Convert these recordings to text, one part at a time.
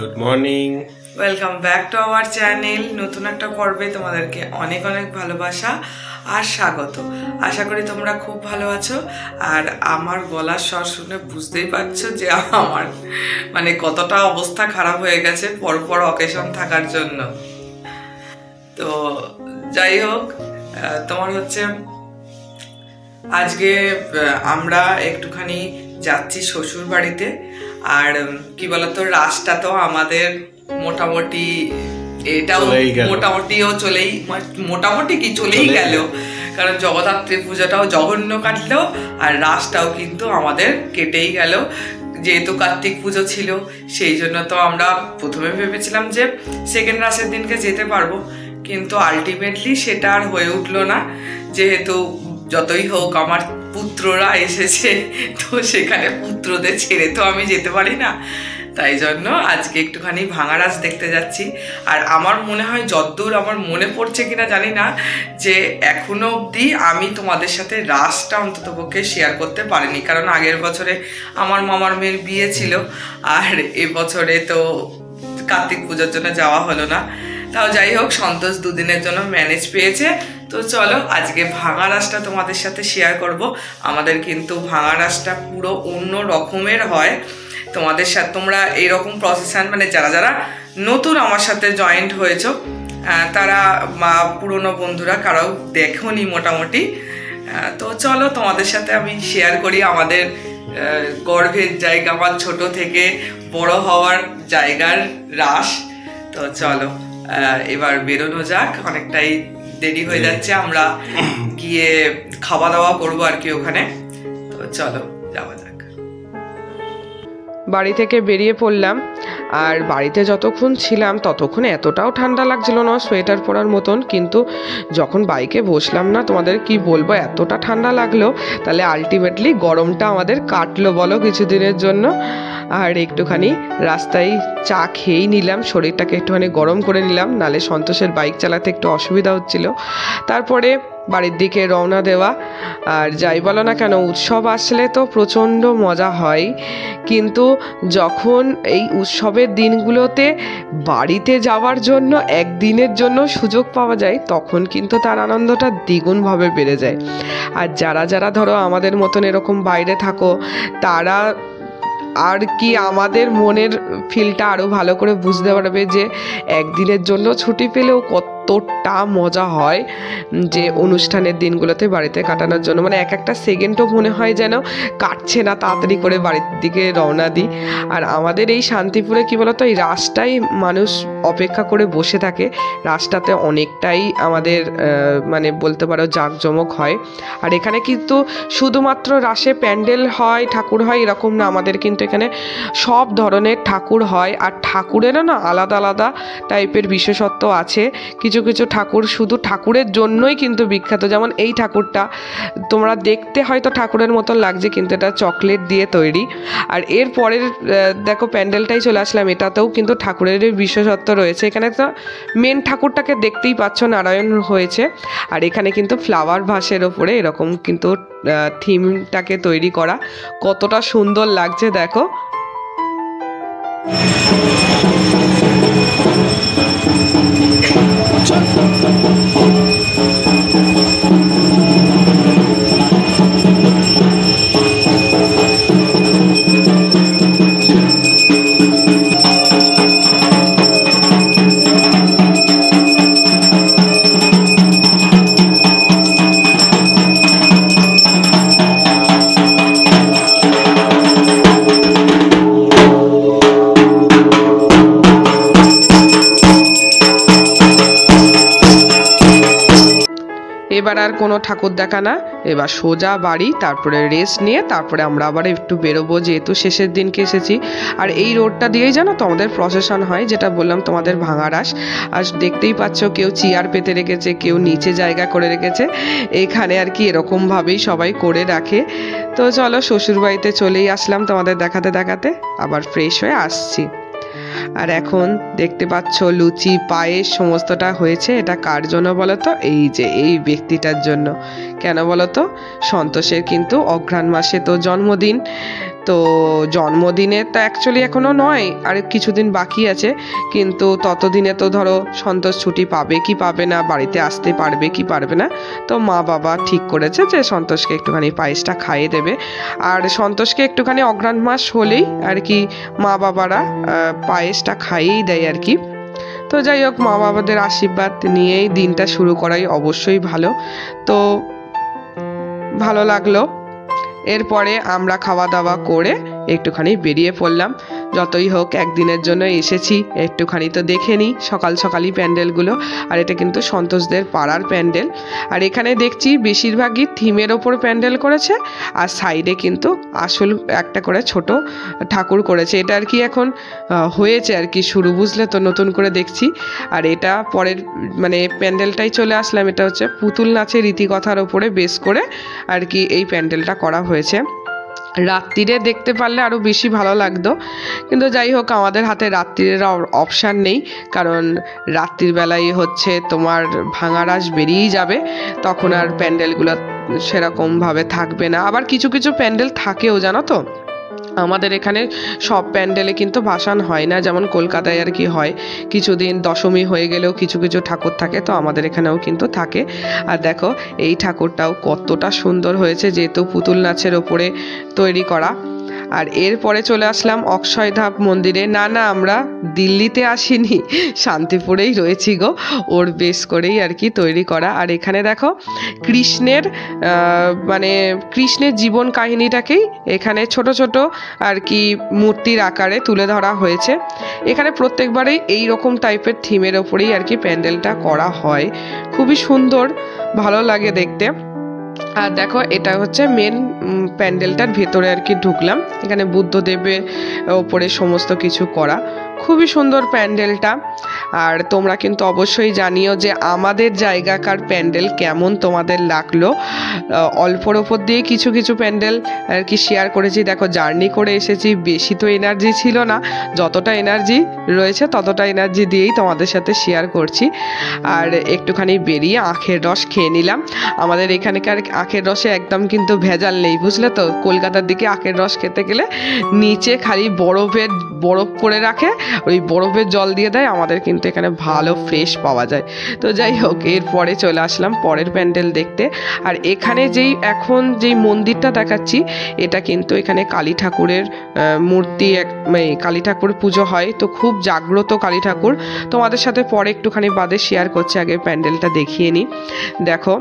Good morning, welcome back to our channel. নতুন একটা পর্বে তোমাদেরকে অনেক অনেক ভালোবাসা আর স্বাগত। আশা করি তোমরা খুব ভালো আছো। আর আমার গলার স্বর শুনে বুঝতেই পারছো যে আমার মানে কতটা অবস্থা খারাপ হয়ে গেছে পরপর অকেশন থাকার জন্য। তো যাই হোক, তোমার হচ্ছে আজকে আমরা একটুখানি যাচ্ছি শ্বশুর বাড়িতে। আর কি বলতো, রাসটা তো আমাদের মোটামুটি এটাও মোটামুটিও মোটামুটি চলেই গেল, কারণ জগদ্ধাত্রী পূজাটাও জঘন্য কাটলো আর রাসটাও কিন্তু আমাদের কেটেই গেল। যেহেতু কার্তিক পুজো ছিল সেই জন্য তো আমরা প্রথমে ভেবেছিলাম যে সেকেন্ড রাসের দিনকে যেতে পারবো, কিন্তু আলটিমেটলি সেটা আর হয়ে উঠলো না। যেহেতু যতই হোক আমার পুত্ররা এসেছে, তো সেখানে পুত্রদের ছেড়ে তো আমি যেতে পারি না। তাই জন্য আজকে একটুখানি ভাঙা রাস দেখতে যাচ্ছি। আর আমার মনে হয়, যতদূর আমার মনে পড়ছে কিনা জানি না, যে এখনো অবধি আমি তোমাদের সাথে রাসটা অন্ততপক্ষে শেয়ার করতে পারিনি, কারণ আগের বছরে আমার মামার মেয়ের বিয়ে ছিল আর এবছরে তো কার্তিক পুজোর জন্য যাওয়া হলো না। তাও যাই হোক, সন্তোষ দুদিনের জন্য ম্যানেজ পেয়েছে। তো চলো আজকে ভাঙা রাসটা তোমাদের সাথে শেয়ার করব। আমাদের কিন্তু ভাঙা রাসটা পুরো অন্য রকমের হয়। তোমাদের সাথে তোমরা এইরকম প্রসেশন, মানে যারা যারা নতুন আমার সাথে জয়েন্ট হয়েছো তারা পুরনো বন্ধুরা কারো দেখোনি মোটামুটি। তো চলো তোমাদের সাথে আমি শেয়ার করি আমাদের গর্ভের জায়গা, আমার ছোট থেকে বড় হওয়ার জায়গার রাস। তো চলো এবার বেরোনো যাক, অনেকটাই দেরি হয়ে যাচ্ছে, আমরা গিয়ে খাওয়া দাওয়া করবো আর কি ওখানে। তো চলো যাওয়া যাক। বাড়ি থেকে বেরিয়ে পড়লাম। আর বাড়িতে যতক্ষণ ছিলাম ততক্ষণ এতটাও ঠান্ডা লাগছিল না সোয়েটার পরার মতন, কিন্তু যখন বাইকে বসলাম না, তোমাদের কি বলবো, এতটা ঠান্ডা লাগলো। তাহলে আলটিমেটলি গরমটা আমাদের কাটলো বলো কিছুদিনের জন্য। আর একটুখানি রাস্তায় চা খেয়েই নিলাম, শরীরটাকে একটুখানি গরম করে নিলাম, নালে সন্তোষের বাইক চালাতে একটু অসুবিধা হচ্ছিল। তারপরে বাড়ির দিকে রওনা দেওয়া। আর যাই বলো না কেন, উৎসব আসলে তো প্রচণ্ড মজা হয়, কিন্তু যখন এই উৎসবের দিনগুলোতে বাড়িতে যাওয়ার জন্য একদিনের জন্য সুযোগ পাওয়া যায়, তখন কিন্তু তার আনন্দটা দ্বিগুণভাবে বেড়ে যায়। আর যারা যারা ধরো আমাদের মতন এরকম বাইরে থাকো, তারা আর কি আমাদের মনের ফিলটা আরও ভালো করে বুঝতে পারবে যে একদিনের জন্য ছুটি পেলেও কতটা মজা হয় যে অনুষ্ঠানের দিনগুলোতে বাড়িতে কাটানোর জন্য। মানে এক একটা সেকেন্ডও মনে হয় যেন কাটছে না, তাড়াতাড়ি করে বাড়ির দিকে রওনা দিই। আর আমাদের এই শান্তিপুরে কি বলতো, এই রাসটাই মানুষ অপেক্ষা করে বসে থাকে। রাসটাতে অনেকটাই আমাদের মানে বলতে পারো জাঁকজমক হয়। আর এখানে কিন্তু শুধুমাত্র রাসে প্যান্ডেল হয়, ঠাকুর হয় এরকম না, আমাদের কিন্তু এখানে সব ধরনের ঠাকুর হয়। আর ঠাকুরেরও না আলাদা আলাদা টাইপের বিশেষত্ব আছে। কিছু কিছু ঠাকুর শুধু ঠাকুরের জন্যই কিন্তু বিখ্যাত, যেমন এই ঠাকুরটা তোমরা দেখতে হয়তো ঠাকুরের মতন লাগছে, কিন্তু এটা চকলেট দিয়ে তৈরি। আর এর পরের দেখো প্যান্ডেলটাই চলে আসলাম, এটাতেও কিন্তু ঠাকুরেরই বিশেষত্ব রয়েছে। এখানে তো মেন ঠাকুরটাকে দেখতেই পাচ্ছ, নারায়ণ হয়েছে। আর এখানে কিন্তু ফ্লাওয়ার ভাসের ওপরে এরকম কিন্তু থিমটাকে তৈরি করা, কতটা সুন্দর লাগছে দেখো। এবার আর কোনো ঠাকুর দেখা না, এবার সোজা বাড়ি, তারপরে রেস্ট নিয়ে তারপরে আমরা আবার একটু বেরোবো, যেহেতু শেষের দিনকে এসেছি। আর এই রোডটা দিয়েই জানো তো আমাদের প্রসেশন হয়, যেটা বললাম তোমাদের ভাঙা রাস। আর দেখতেই পাচ্ছ কেউ চেয়ার পেতে রেখেছে, কেউ নিচে জায়গা করে রেখেছে, এখানে আর কি এরকমভাবেই সবাই করে রাখে। তো চলো শ্বশুরবাড়িতে চলেই আসলাম তোমাদের দেখাতে দেখাতে, আবার ফ্রেশ হয়ে আসছি। আর এখন দেখতে পাচ্ছ লুচি পায়েস সমস্তটা হয়েছে। এটা কার জন্য বলো তো? এই যে এই ব্যক্তিটার জন্য। কেন বলো তো? সন্তোষের কিন্তু অঘ্রাণ মাসে তো জন্মদিন, তো জন্মদিনে তো অ্যাকচুয়ালি এখনও নয়, আর কিছুদিন বাকি আছে, কিন্তু ততদিনে তো ধরো সন্তোষ ছুটি পাবে কি পাবে না, বাড়িতে আসতে পারবে কি পারবে না। তো মা বাবা ঠিক করেছে যে সন্তোষকে একটুখানি পায়েসটা খাইয়ে দেবে। আর সন্তোষকে একটুখানি অঘ্রাণ মাস হলেই আর কি মা বাবারা পায়েসটা খাইয়েই দেয় আর কি। তো যাই হোক, মা বাবাদের আশীর্বাদ নিয়েই দিনটা শুরু করাই অবশ্যই ভালো। তো ভালো লাগলো। এরপরে আমরা খাওয়া দাওয়া করে একটুখানি বেরিয়ে পড়লাম। যতই হোক একদিনের জন্য এসেছি, একটুখানি তো দেখে নিই সকাল সকালই প্যান্ডেলগুলো। আর এটা কিন্তু সন্তোষদের পাড়ার প্যান্ডেল। আর এখানে দেখছি বেশিরভাগই থিমের ওপর প্যান্ডেল করেছে, আর সাইডে কিন্তু আসল একটা করে ছোট ঠাকুর করেছে। এটা আর কি এখন হয়েছে আর কি শুরু, বুঝলে তো, নতুন করে দেখছি। আর এটা পরের মানে প্যান্ডেলটাই চলে আসলাম। এটা হচ্ছে পুতুল নাচের রীতিকথার ওপরে বেস করে আর কি এই প্যান্ডেলটা করা হয়েছে। রাত্রিরে দেখতে পারলে আরও বেশি ভালো লাগতো, কিন্তু যাই হোক আমাদের হাতে রাত্রির অপশান নেই, কারণ রাত্রির বেলায় হচ্ছে তোমার ভাঙারাস বেরিয়েই যাবে, তখন আর প্যান্ডেলগুলো সেরকমভাবে থাকবে না। আবার কিছু কিছু প্যান্ডেল থাকেও, জানো তো, আমাদের এখানে সব প্যান্ডেলে কিন্তু ভাসান হয় না, যেমন কলকাতায় আর কি হয়, কিছুদিন দশমী হয়ে গেলেও কিছু কিছু ঠাকুর থাকে, তো আমাদের এখানেও কিন্তু থাকে। আর দেখো এই ঠাকুরটাও কতটা সুন্দর হয়েছে, যেহেতু পুতুল নাচের ওপরে তৈরি করা। আর এরপরে চলে আসলাম অক্ষয়ধাম মন্দিরে। না না, আমরা দিল্লিতে আসিনি, শান্তিপুরেই রয়েছি গো, ওর বেশ করেই আর কি তৈরি করা। আর এখানে দেখো কৃষ্ণের মানে কৃষ্ণের জীবন কাহিনীটাকেই এখানে ছোট ছোট আর কি মূর্তির আকারে তুলে ধরা হয়েছে। এখানে প্রত্যেকবারেই এই রকম টাইপের থিমের ওপরেই আর কি প্যান্ডেলটা করা হয়, খুবই সুন্দর, ভালো লাগে দেখতে। আর দেখো এটা হচ্ছে মেন প্যান্ডেলটার ভেতরে আর কি ঢুকলাম। এখানে বুদ্ধদেবের ওপরে সমস্ত কিছু করা, খুবই সুন্দর প্যান্ডেলটা। আর তোমরা কিন্তু অবশ্যই জানিও যে আমাদের জায়গাকার প্যান্ডেল কেমন তোমাদের লাগলো। অল্পর ওপর দিয়ে কিছু কিছু প্যান্ডেল আর কি শেয়ার করেছি। দেখো জার্নি করে এসেছি, বেশি তো এনার্জি ছিল না, যতটা এনার্জি রয়েছে ততটা এনার্জি দিয়েই তোমাদের সাথে শেয়ার করছি। আর একটুখানি বেরিয়ে আখের রস খেয়ে নিলাম। আমাদের এখানকার আখের রসে একদম কিন্তু ভেজাল নেই, বুঝলে তো। কলকাতার দিকে আখের রস খেতে গেলে নিচে খালি বরফ করে রাখে, ওই বরফের জল দিয়ে দেয়। আমাদের কিন্তু এখানে ভালো ফ্রেশ পাওয়া যায়। তো যাই হোক, এরপরে চলে আসলাম পরের প্যান্ডেল দেখতে। আর এখানে এখন যেই মন্দিরটা দেখাচ্ছি, এটা কিন্তু এখানে কালী ঠাকুরের মূর্তি, মানে কালী ঠাকুর পুজো হয়, তো খুব জাগ্রত কালী ঠাকুর। তোমাদের সাথে পরে একটুখানি বাদে শেয়ার করছি, আগে প্যান্ডেলটা দেখিয়ে নিই। দেখো,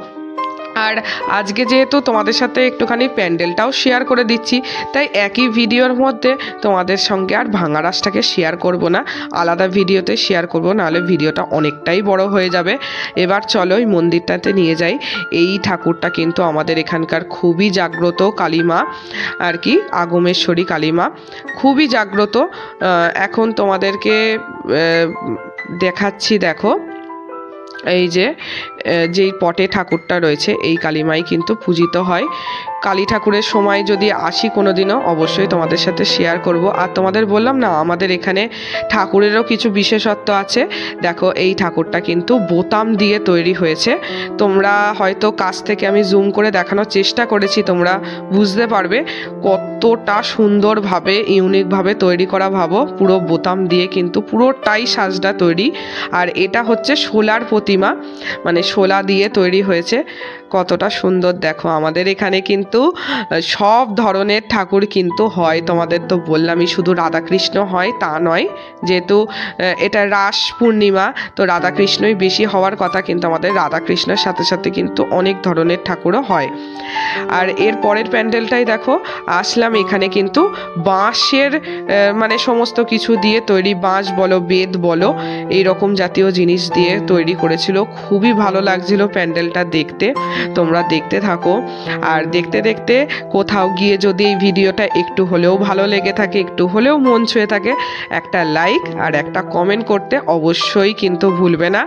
আর আজকে যেহেতু তোমাদের সাথে একটুখানি প্যান্ডেলটাও শেয়ার করে দিচ্ছি, তাই একই ভিডিওর মধ্যে তোমাদের সঙ্গে আর ভাঙারাসটাকে শেয়ার করব না, আলাদা ভিডিওতে শেয়ার করব, নাহলে ভিডিওটা অনেকটাই বড় হয়ে যাবে। এবার চলো ওই মন্দিরটাতে নিয়ে যাই। এই ঠাকুরটা কিন্তু আমাদের এখানকার খুবই জাগ্রত কালীমা আর কি, আগমেশ্বরী কালীমা, খুবই জাগ্রত। এখন তোমাদেরকে দেখাচ্ছি। দেখো এই যেই পটে ঠাকুরটা রয়েছে, এই কালীমাই কিন্তু পূজিত হয়। কালী ঠাকুরের সময় যদি আসি কোনোদিনও, অবশ্যই তোমাদের সাথে শেয়ার করব। আর তোমাদের বললাম না, আমাদের এখানে ঠাকুরেরও কিছু বিশেষত্ব আছে। দেখো এই ঠাকুরটা কিন্তু বোতাম দিয়ে তৈরি হয়েছে। তোমরা হয়তো কাছ থেকে আমি জুম করে দেখানোর চেষ্টা করেছি, তোমরা বুঝতে পারবে কতটা সুন্দরভাবে ইউনিকভাবে তৈরি করা। ভাবো, পুরো বোতাম দিয়ে কিন্তু পুরোটাই সাজটা তৈরি। আর এটা হচ্ছে শোলার প্রতিমা, মানে শোলা দিয়ে তৈরি হয়েছে। কতটা সুন্দর দেখো। আমাদের এখানে কিন্তু সব ধরনের ঠাকুর কিন্তু হয়। তোমাদের তো বললামই, শুধু রাধাকৃষ্ণ হয় তা নয়, যেহেতু এটা রাস পূর্ণিমা, তো রাধাকৃষ্ণই বেশি হওয়ার কথা, কিন্তু আমাদের রাধাকৃষ্ণের সাথে সাথে কিন্তু অনেক ধরনের ঠাকুরও হয়। আর এর পরের প্যান্ডেলটাই দেখো আসলাম। এখানে কিন্তু বাঁশের মানে সমস্ত কিছু দিয়ে তৈরি, বাঁশ বলো বেত বলো, এইরকম জাতীয় জিনিস দিয়ে তৈরি করেছিল। খুবই ভালো লাগছিল প্যান্ডেলটা দেখতে। তোমরা দেখতে থাকো। আর দেখতে দেখতে কোথাও গিয়ে যদি এই ভিডিওটা একটু হলেও ভালো লেগে থাকে, একটু হলেও মন ছুঁয়ে থাকে, একটা লাইক আর একটা কমেন্ট করতে অবশ্যই কিন্তু ভুলবে না।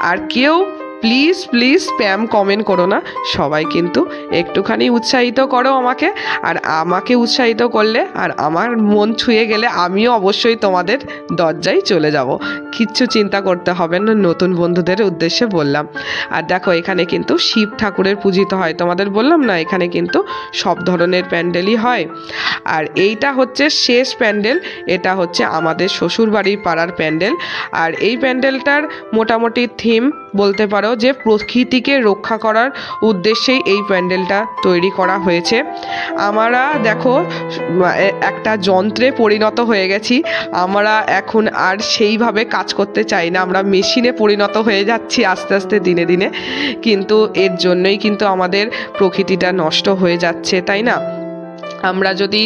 আর কেউ প্লিজ প্লিজ স্প্যাম কমেন্ট করো না, সবাই কিন্তু একটুখানি উৎসাহিত করো আমাকে। আর আমাকে উৎসাহিত করলে আর আমার মন ছুঁয়ে গেলে আমিও অবশ্যই তোমাদের দরজায় চলে যাব। কিচ্ছু চিন্তা করতে হবে না, নতুন বন্ধুদের উদ্দেশ্যে বললাম। আর দেখো এখানে কিন্তু শিব ঠাকুরের পূজিত হয়, তোমাদের বললাম না এখানে কিন্তু সব ধরনের প্যান্ডেলই হয়। আর এইটা হচ্ছে শেষ প্যান্ডেল, এটা হচ্ছে আমাদের শ্বশুরবাড়ির পাড়ার প্যান্ডেল। আর এই প্যান্ডেলটার মোটামুটি থিম বলতে পারো যে প্রকৃতিকে রক্ষা করার উদ্দেশ্যেই এই প্যান্ডেলটা তৈরি করা হয়েছে। আমরা দেখো একটা যন্ত্রে পরিণত হয়ে গেছি, আমরা এখন আর সেইভাবে কাজ করতে চাই না, আমরা মেশিনে পরিণত হয়ে যাচ্ছি আস্তে আস্তে দিনে দিনে। কিন্তু এর জন্যই কিন্তু আমাদের প্রকৃতিটা নষ্ট হয়ে যাচ্ছে, তাই না? আমরা যদি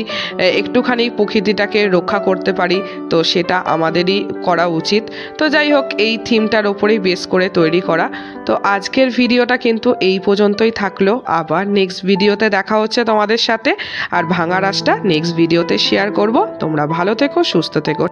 একটুখানি প্রকৃতিটাকে রক্ষা করতে পারি তো সেটা আমাদেরই করা উচিত। তো যাই হোক, এই থিমটার ওপরেই বেস করে তৈরি করা। তো আজকের ভিডিওটা কিন্তু এই পর্যন্তই থাকলো, আবার নেক্সট ভিডিওতে দেখা হচ্ছে তোমাদের সাথে। আর ভাঙা রাসটা নেক্সট ভিডিওতে শেয়ার করব। তোমরা ভালো থেকো, সুস্থ থেকো।